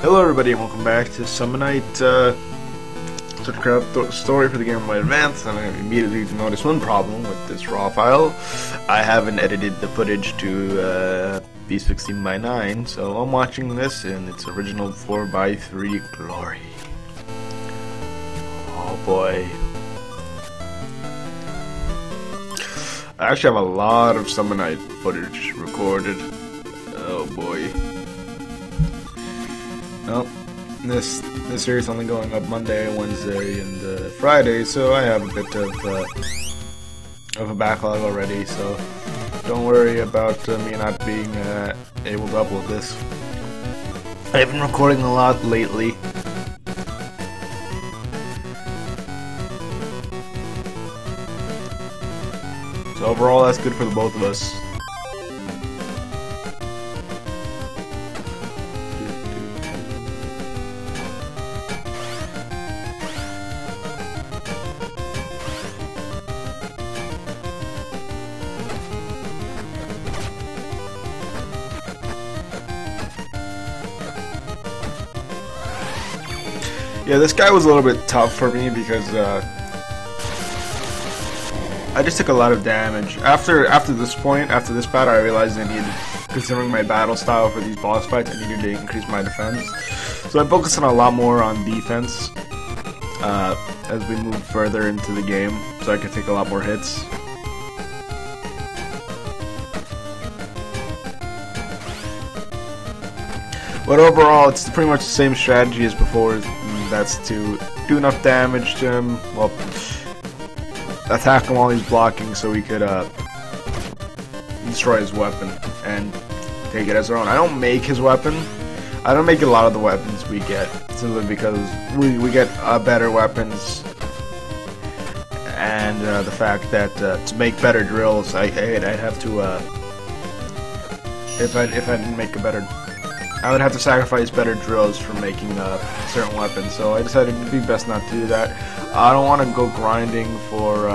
Hello everybody and welcome back to Summer Night Swordcraft story for the Game Boy Advance. And I immediately noticed one problem with this raw file. I haven't edited the footage to be 16:9, so I'm watching this in its original 4:3 glory. Oh boy. I actually have a lot of Summer Night footage recorded. Oh boy. Well, this series is only going up Monday, Wednesday, and Friday, so I have a bit of a backlog already. So don't worry about me not being able to upload this. I've been recording a lot lately. So overall, that's good for the both of us. Yeah, this guy was a little bit tough for me because I just took a lot of damage. After this point, after this battle, I realized I needed, considering my battle style for these boss fights, I needed to increase my defense. So I focused on a lot more on defense as we moved further into the game, so I could take a lot more hits. But overall, it's pretty much the same strategy as before. That's to do enough damage to him, well, attack him while he's blocking so we could destroy his weapon and take it as our own. I don't make his weapon. I don't make a lot of the weapons we get, simply because we get better weapons, and the fact that to make better drills, I'd have to if I didn't make a better, I would have to sacrifice better drills for making certain weapons, so I decided it'd be best not to do that. I don't want to go grinding for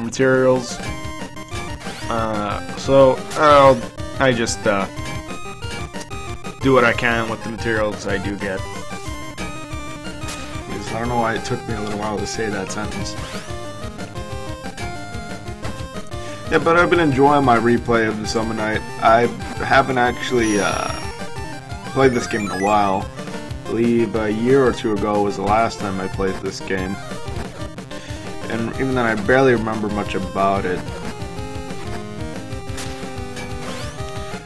materials, so I just do what I can with the materials I do get. Because I don't know why it took me a little while to say that sentence. Yeah, but I've been enjoying my replay of the Summer Night. I haven't actually played this game in a while. I believe a year or two ago was the last time I played this game. And even then I barely remember much about it.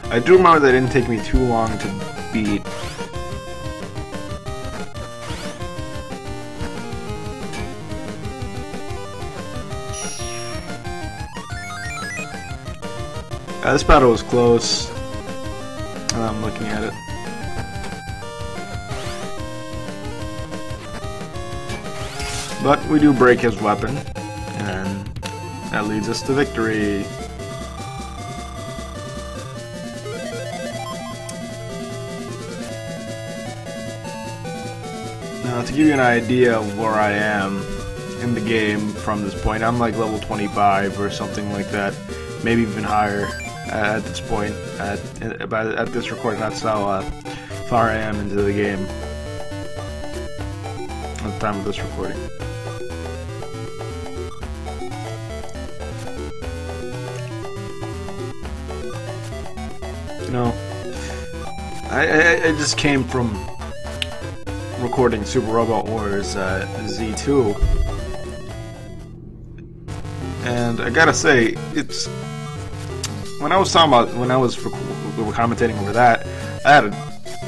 I do remember that it didn't take me too long to beat. This battle was close. I'm looking at it. But we do break his weapon, and that leads us to victory. Now, to give you an idea of where I am in the game from this point, I'm like level 25 or something like that, maybe even higher. At this point, at this recording, that's how far I am into the game at the time of this recording. You know, I just came from recording Super Robot Wars Z2, and I gotta say, it's. When I was commentating over that, I had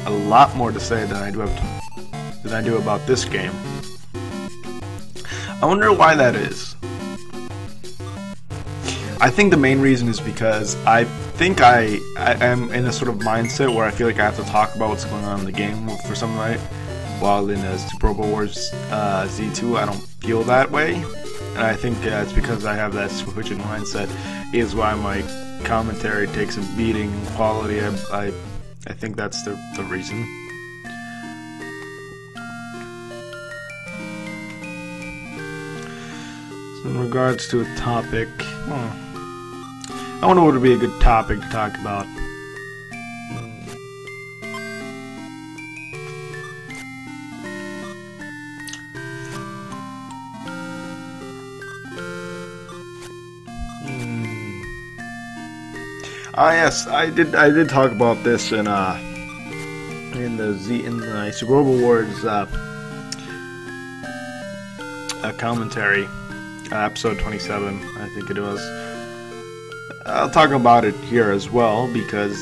a lot more to say than I do about this game. I wonder why that is. I think the main reason is because I think I am in a sort of mindset where I feel like I have to talk about what's going on in the game for some night, while in Super Robot Wars Z2 I don't feel that way, and I think it's because I have that switch in mindset is why my commentary takes a beating in quality. I think that's the reason. So in regards to a topic, I wonder what would be a good topic to talk about. yes, I did talk about this in my Super Robo Wars commentary, episode 27, I think it was. I'll talk about it here as well, because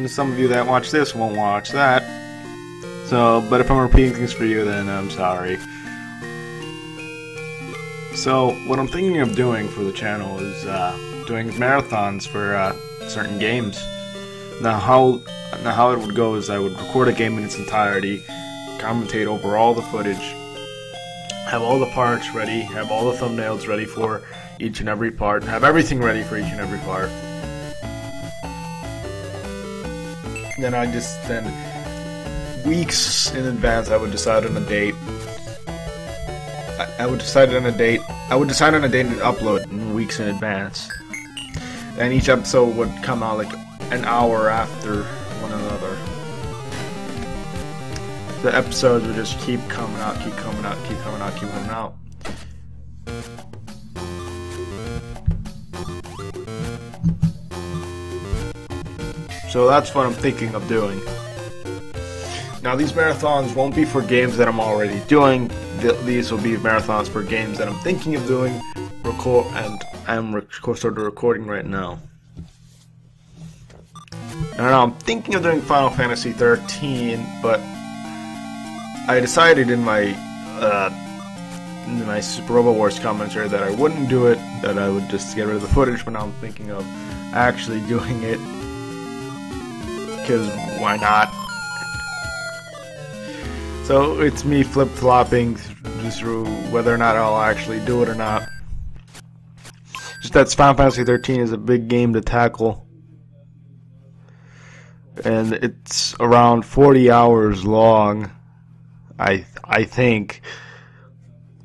some of you that watch this won't watch that. So, but if I'm repeating things for you, then I'm sorry. So, what I'm thinking of doing for the channel is doing marathons for certain games. Now how it would go is I would record a game in its entirety, commentate over all the footage, have all the parts ready, have all the thumbnails ready for each and every part, have everything ready for each and every part. Then weeks in advance I would decide on a date. I would decide on a date and upload weeks in advance. And each episode would come out like an hour after one another. The episodes would just keep coming out. So that's what I'm thinking of doing. Now these marathons won't be for games that I'm already doing. These will be marathons for games that I'm thinking of doing, and I'm sort of recording right now. Now I'm thinking of doing Final Fantasy 13, but I decided in my Super Robo Wars commentary that I wouldn't do it, that I would just get rid of the footage, but now I'm thinking of actually doing it, because why not? So it's me flip-flopping through whether or not I'll actually do it or not. Just that Final Fantasy 13 is a big game to tackle, and it's around 40 hours long. I think,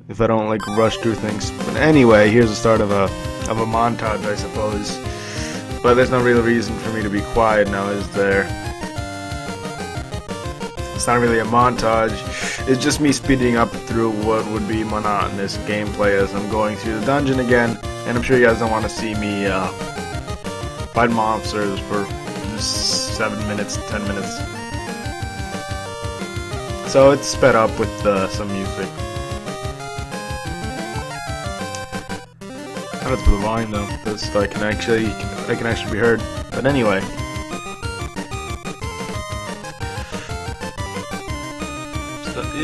if I don't like rush through things. But anyway, here's the start of a montage, I suppose. But there's no real reason for me to be quiet now, is there? It's not really a montage. It's just me speeding up through what would be monotonous gameplay as I'm going through the dungeon again. And I'm sure you guys don't want to see me fight monsters for 7 minutes, 10 minutes. So it's sped up with some music. I have to put the volume though, so I can actually be heard. But anyway.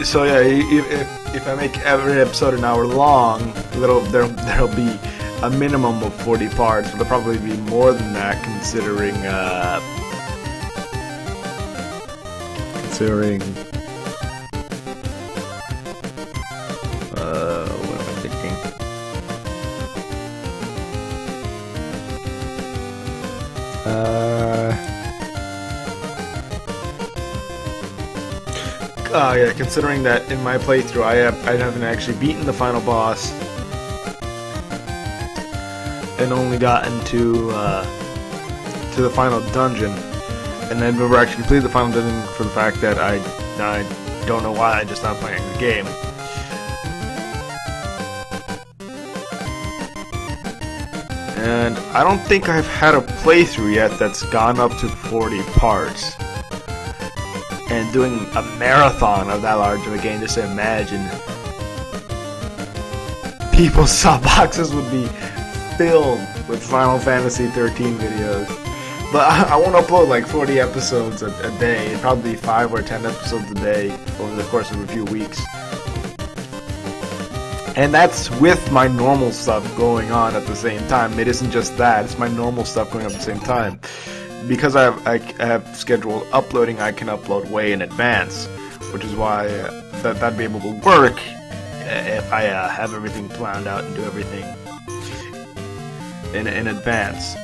So yeah, if I make every episode an hour long, there'll be a minimum of 40 parts, but there'll probably be more than that, considering what am I thinking? Yeah, considering that in my playthrough I haven't actually beaten the final boss and only gotten to the final dungeon, and I've never actually completed the final dungeon for the fact that I don't know why I just stopped playing the game. And I don't think I've had a playthrough yet that's gone up to 40 parts. And doing a marathon of that large of a game, just imagine. People's sub boxes would be filled with Final Fantasy 13 videos. But I won't upload like 40 episodes a day. It'd probably be 5 or 10 episodes a day over the course of a few weeks. And that's with my normal stuff going on at the same time. It isn't just that, it's my normal stuff going on at the same time. Because I have scheduled uploading, I can upload way in advance, which is why that'd be able to work if I have everything planned out and do everything in advance.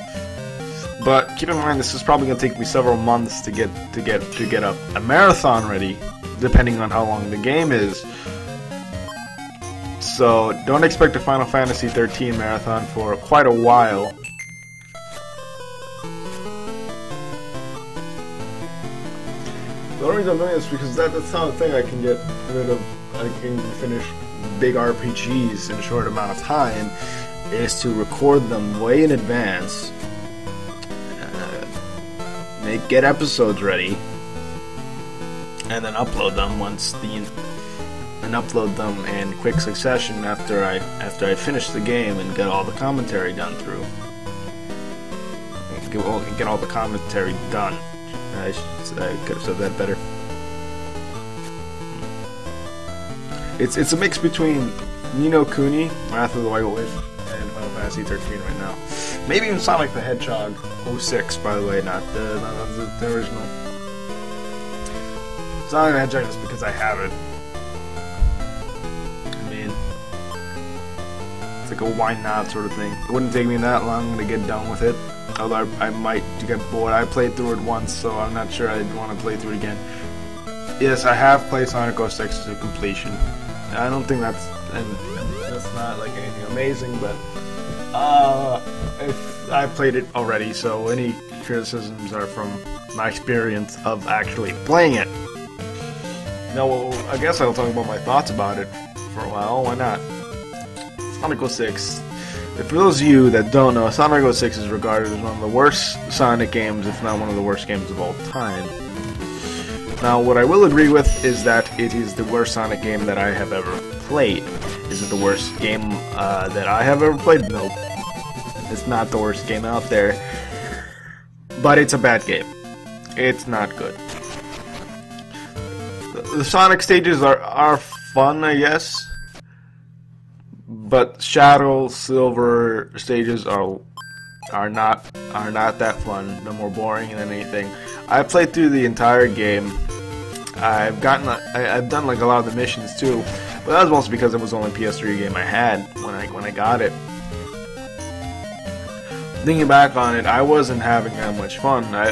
But keep in mind, this is probably going to take me several months to get a marathon ready, depending on how long the game is. So don't expect a Final Fantasy 13 marathon for quite a while. The only reason I'm doing this is because that's not a thing I can get rid of. I can finish big RPGs in a short amount of time, is to record them way in advance, get episodes ready, and then upload them upload them in quick succession after I finish the game and get all the commentary done through. Get all the commentary done. I could have said that better. It's a mix between Ni no Kuni, Wrath of the White Witch, and Final Fantasy 13 right now. Maybe even Sonic the Hedgehog 06, by the way, not the original. Sonic the Hedgehog is because I have it. I mean, it's like a why not sort of thing. It wouldn't take me that long to get done with it. Although I might get bored. I played through it once, so I'm not sure I'd want to play through it again. Yes, I have played Sonic 06 to completion. I don't think that's not like anything amazing, but I played it already, so any criticisms are from my experience of actually playing it. Now, I guess I'll talk about my thoughts about it for a while. Why not? Sonic 06. For those of you that don't know, Sonic 06 is regarded as one of the worst Sonic games, if not one of the worst games of all time. Now, what I will agree with is that it is the worst Sonic game that I have ever played. Is it the worst game that I have ever played? No. It's not the worst game out there. But it's a bad game. It's not good. The Sonic stages are fun, I guess. But Shadow, Silver stages are not that fun. They're more boring than anything. I played through the entire game. I've done like a lot of the missions too, but that was mostly because it was the only PS3 game I had when I got it. Thinking back on it, I wasn't having that much fun. I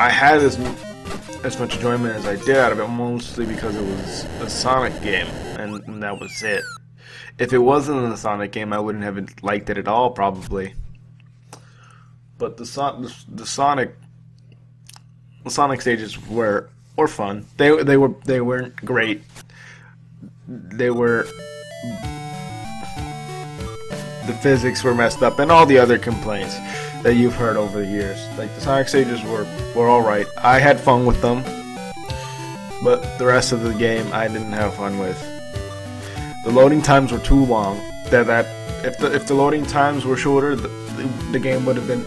had as much enjoyment as I did out of it, mostly because it was a Sonic game, and that was it. If it wasn't a Sonic game, I wouldn't have liked it at all, probably. But the Sonic stages were fun. They weren't great. The physics were messed up, and all the other complaints that you've heard over the years. Like, the Sonic stages were alright. I had fun with them, but the rest of the game I didn't have fun with. The loading times were too long. If the loading times were shorter, the game would have been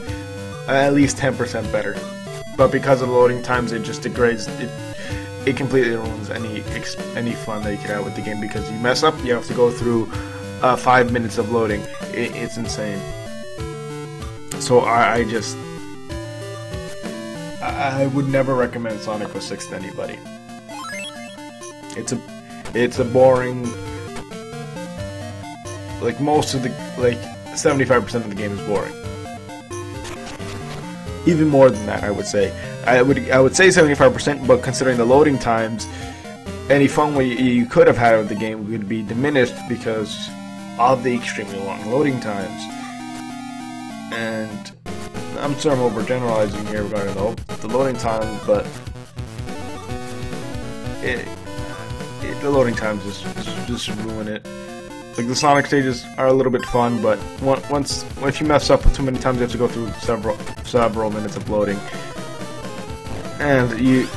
at least 10% better. But because of the loading times, it just degrades. It completely ruins any fun that you could have with the game, because you mess up, you have to go through 5 minutes of loading. It's insane. So I would never recommend Sonic 06 to anybody. It's a boring. Like, 75% of the game is boring. Even more than that, I would say. I would say 75%, but considering the loading times, any fun you could have had with the game would be diminished because of the extremely long loading times. And I'm sure I'm overgeneralizing here regarding the loading times, but the loading times just ruin it. Like, the Sonic stages are a little bit fun, but if you mess up too many times, you have to go through several minutes of loading, and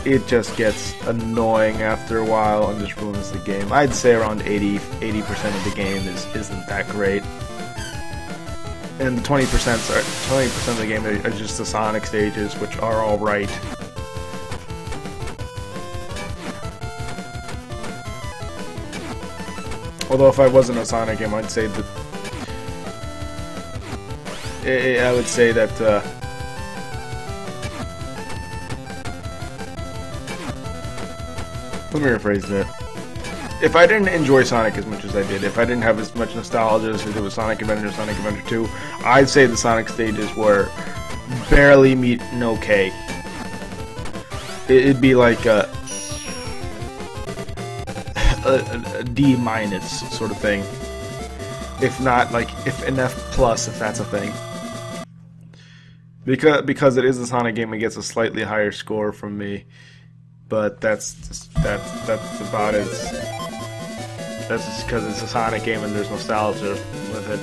it just gets annoying after a while and just ruins the game. I'd say around 80% of the game isn't that great, and the 20% of the game are just the Sonic stages, which are all right. Although if I wasn't a Sonic game, I'd say that let me rephrase that. If I didn't enjoy Sonic as much as I did, if I didn't have as much nostalgia as I did with Sonic Adventure, Sonic Adventure 2, I'd say the Sonic stages were barely meeting okay. It'd be like a D- sort of thing, if not like an F+, if that's a thing. Because it is a Sonic game, it gets a slightly higher score from me, but that's about it. That's just because it's a Sonic game and there's nostalgia with it.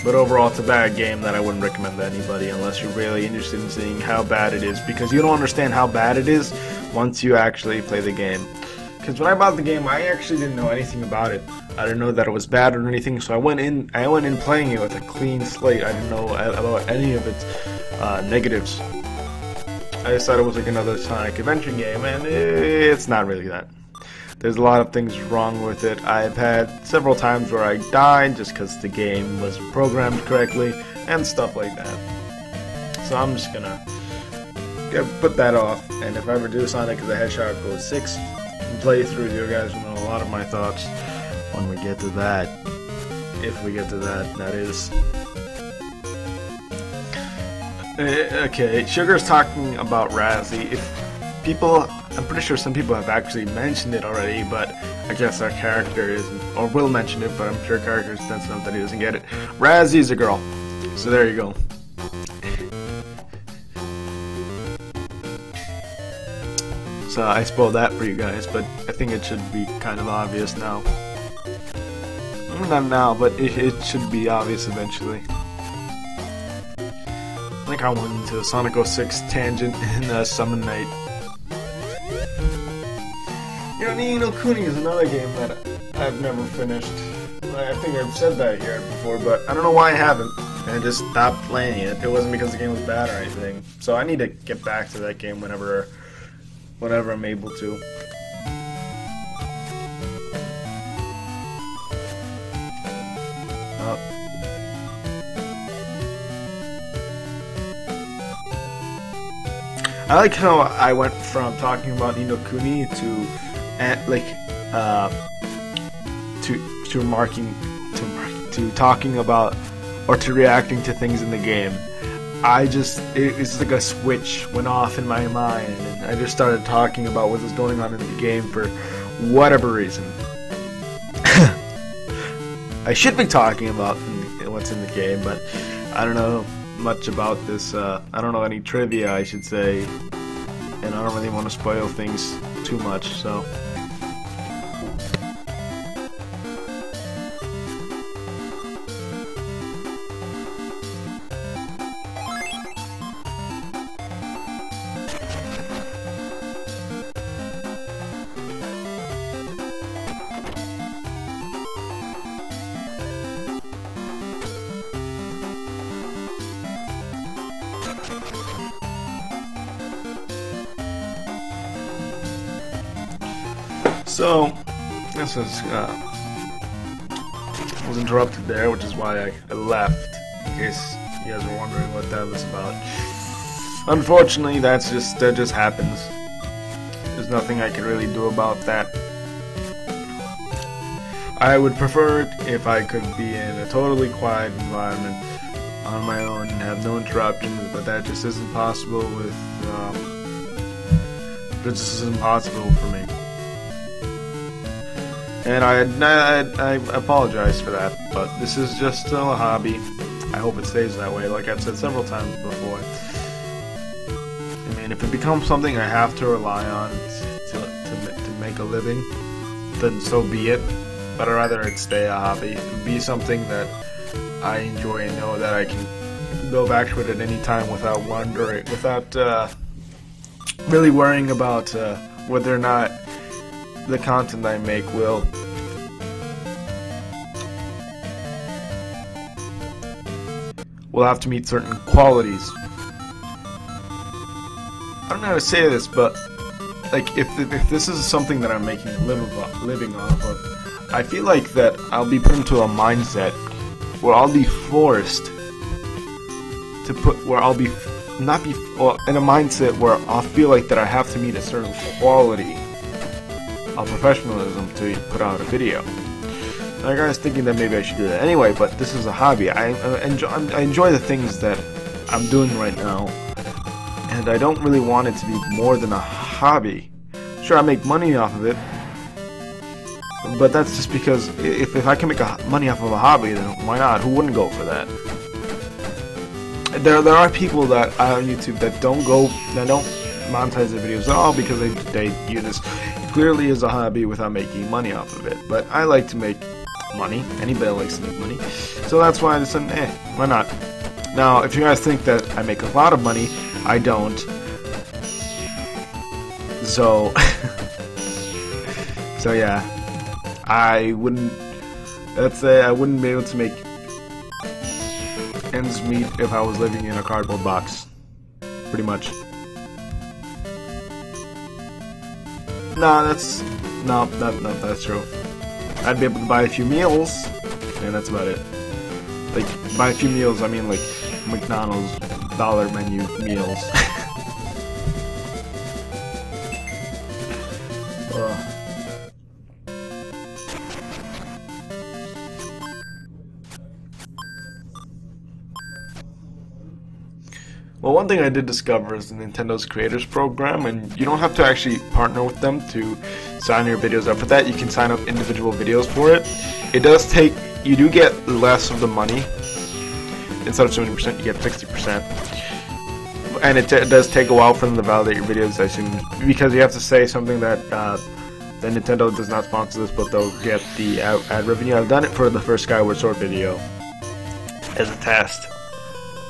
But overall, it's a bad game that I wouldn't recommend to anybody unless you're really interested in seeing how bad it is, because you don't understand how bad it is once you actually play the game. Because when I bought the game, I actually didn't know anything about it. I didn't know that it was bad or anything, so I went in playing it with a clean slate. I didn't know about any of its negatives. I just thought it was like another Sonic Adventure game, and it's not really that. There's a lot of things wrong with it. I've had several times where I died just because the game wasn't programmed correctly and stuff like that. So I'm just gonna put that off, and if I ever do Sonic the Hedgehog Go 6 playthrough, you guys will know a lot of my thoughts when we get to that. If we get to that, that is. Okay, Sugar's talking about Razzy. I'm pretty sure some people have actually mentioned it already, but I guess our character isn't, or will mention it, but I'm sure character is dense enough that he doesn't get it. Razzy's a girl, so there you go. So I spoiled that for you guys, but I think it should be kind of obvious now. Not now, but it should be obvious eventually. I think I went into a Sonic 06 tangent in Summon Night. You know, Ni no Kuni is another game that I've never finished. I think I've said that here before, but I don't know why I haven't. I just stopped playing it. It wasn't because the game was bad or anything. So I need to get back to that game whenever I'm able to. I like how I went from talking about Ni no Kuni to talking about or to reacting to things in the game. It's like a switch went off in my mind, and I just started talking about what was going on in the game for whatever reason. I should be talking about what's in the game, but I don't know much about this. I don't know any trivia, I should say, and I don't really want to spoil things too much, so. So, this was interrupted there, which is why I left, in case you guys were wondering what that was about. Unfortunately, that just happens. There's nothing I can really do about that. I would prefer it if I could be in a totally quiet environment on my own and have no interruptions, but that just isn't possible with, that just isn't possible for me. And I apologize for that, but this is just still a hobby. I hope it stays that way, like I've said several times before. I mean, if it becomes something I have to rely on to make a living, then so be it. But I'd rather it stay a hobby, be something that I enjoy and know that I can go back to it at any time without wondering, without really worrying about whether or not the content I make will have to meet certain qualities. I don't know how to say this, but like if this is something that I'm making a living off of, I feel like that I'll be put into a mindset where I'll be forced to in a mindset where I'll feel like that I have to meet a certain quality of professionalism to put out a video. And I was thinking that maybe I should do that anyway, but this is a hobby. I enjoy the things that I'm doing right now, and I don't really want it to be more than a hobby. Sure, I make money off of it, but that's just because if I can make money off of a hobby, then why not? Who wouldn't go for that? There are people that on YouTube that don't monetize their videos at all because they view this clearly as a hobby without making money off of it. But I like to make money. Anybody likes to make money. So that's why I decided, why not? Now, if you guys think that I make a lot of money, I don't. So, so yeah, I wouldn't. Let's say I wouldn't be able to make ends meet if I was living in a cardboard box. Pretty much. No, that's true. I'd be able to buy a few meals, and that's about it. Like, by a few meals, I mean like McDonald's dollar menu meals. Well, one thing I did discover is Nintendo's Creators Program, and you don't have to actually partner with them to sign your videos up for that. You can sign up individual videos for it. It does take, you do get less of the money. Instead of 70%, you get 60%. And it does take a while for them to validate your videos, I assume, because you have to say something that then Nintendo does not sponsor this, but they'll get the ad revenue. I've done it for the first Skyward Sword video as a test.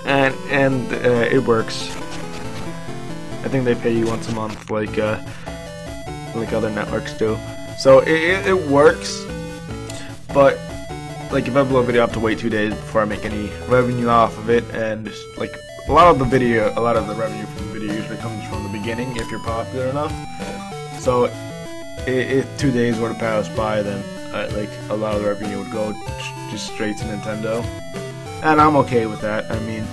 And it works. I think they pay you once a month, like other networks do. So it works, but like if I upload a video, I have to wait 2 days before I make any revenue off of it. And like a lot of the revenue from the video usually comes from the beginning if you're popular enough. So if 2 days were to pass by, then like a lot of the revenue would go just straight to Nintendo. And I'm okay with that. I mean,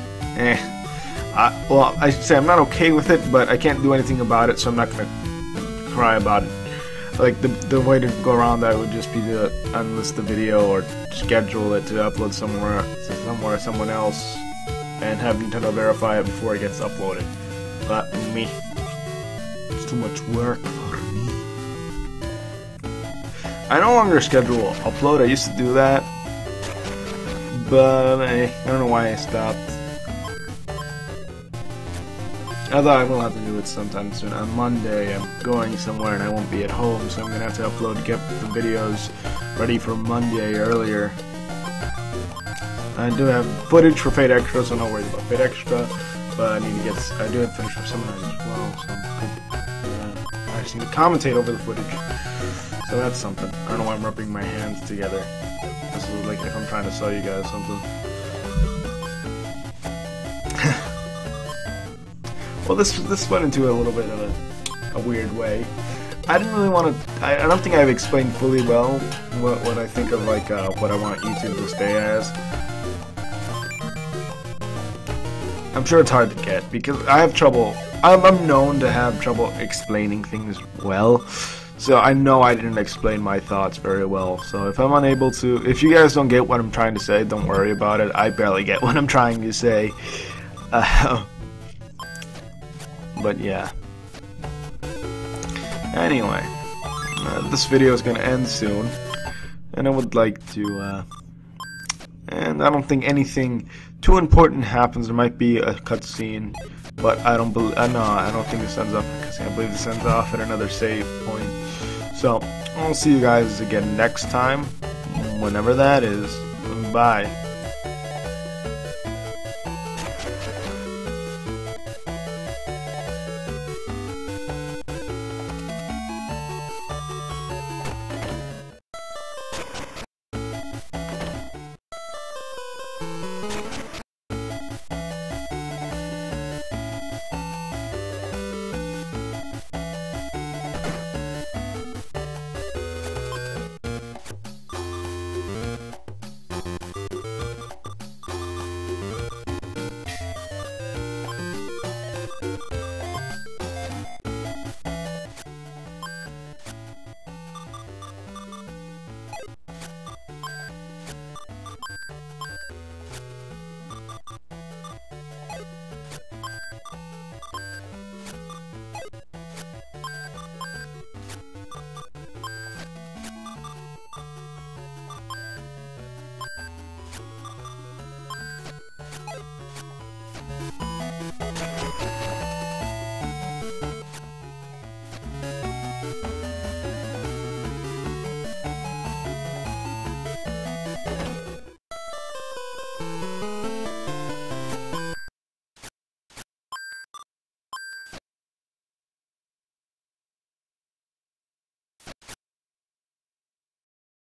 well, I should say I'm not okay with it, but I can't do anything about it, so I'm not gonna cry about it. Like the way to go around that would just be to unlist the video or schedule it to upload somewhere someone else, and have Nintendo verify it before it gets uploaded. But me, it's too much work for me. I no longer schedule upload. I used to do that, but I don't know why I stopped. Although I will have to do it sometime soon. On Monday, I'm going somewhere and I won't be at home, so I'm going to have to upload to get the videos ready for Monday earlier. I do have footage for Fate Extra, so I'm not worried about Fate Extra, but I need to get, I do have footage for Seminars as well, so I just need to commentate over the footage. So that's something. I don't know why I'm rubbing my hands together. This is like if I'm trying to sell you guys something. Well, this went into a little bit of a weird way. I didn't really want to. I don't think I've explained fully well what I think of like what I want YouTube to stay as. I'm sure it's hard to get because I have trouble. I'm known to have trouble explaining things well. So I know I didn't explain my thoughts very well. So if I'm unable to, if you guys don't get what I'm trying to say, don't worry about it. I barely get what I'm trying to say. But yeah. Anyway, this video is gonna end soon, and I would like to. And I don't think anything too important happens. There might be a cutscene, but I don't believe. No, I don't think this ends off because I believe this ends off at another save point. So I'll see you guys again next time, whenever that is. Bye.